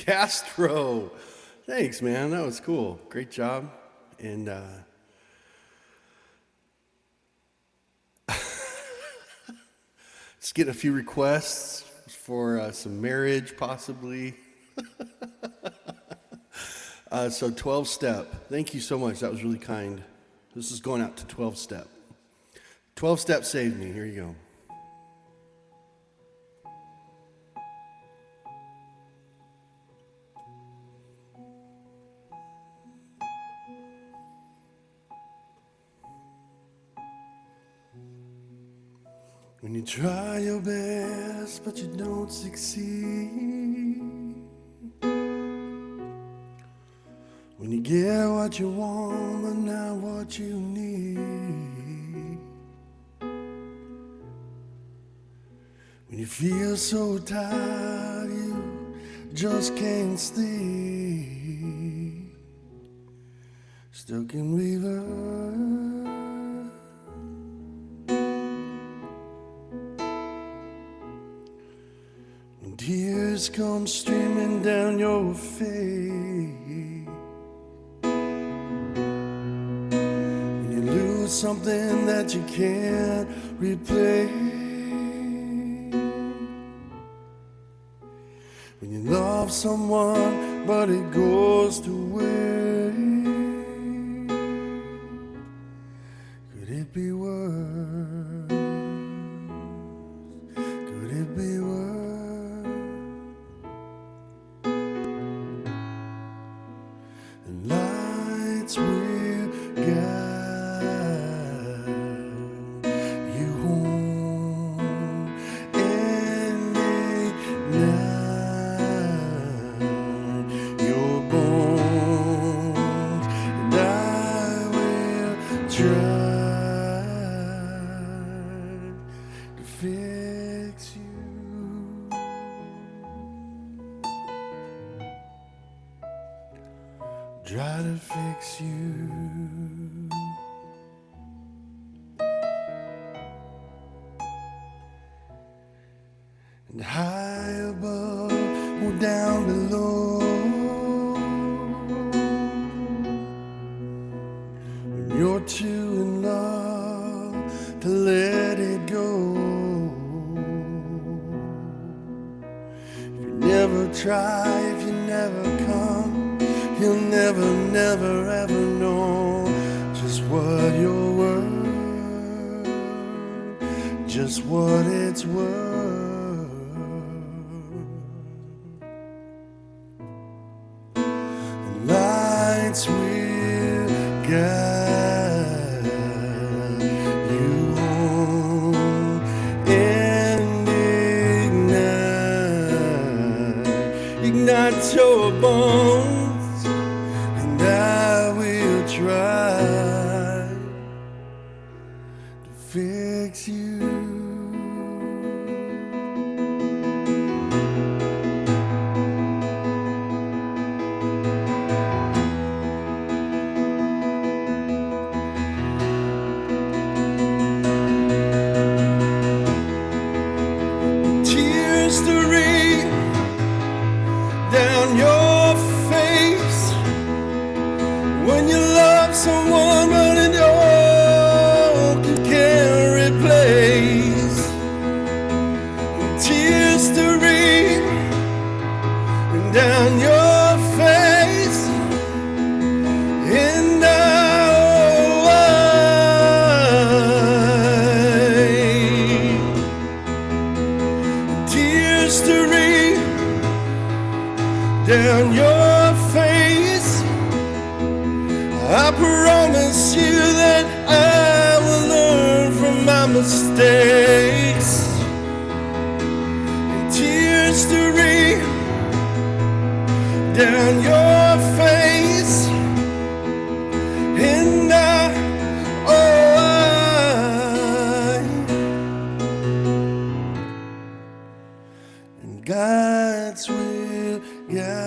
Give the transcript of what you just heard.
Castro. Thanks, man. That was cool. Great job. And just getting a few requests for some marriage, possibly. So 12 step. Thank you so much. That was really kind. This is going out to 12 step. 12 step saved me. Here you go. When you try your best, but you don't succeed. When you get what you want, but not what you need. When you feel so tired, you just can't sleep. Stuck in reverse. Tears come streaming down your face. When you lose something that you can't replace. When you love someone but it goes to waste. Could it be worse? Could it be worse? Lights will guide you home and ignite your bones, and I will try to fix you. Try to fix you. And high above or down below, when you're too in love to let it go. If you never try, if you never come, you'll never, never, ever know just what you're worth, just what it's worth. The lights will guide you home and ignite your bones. I will try to fix you. Tears to rain down your face. When you love someone but it all you can't replace. Tears to rain down your face. And tears to rain down your face. I promise you that I will learn from my mistakes. And tears to rain down your face. And and God's will guide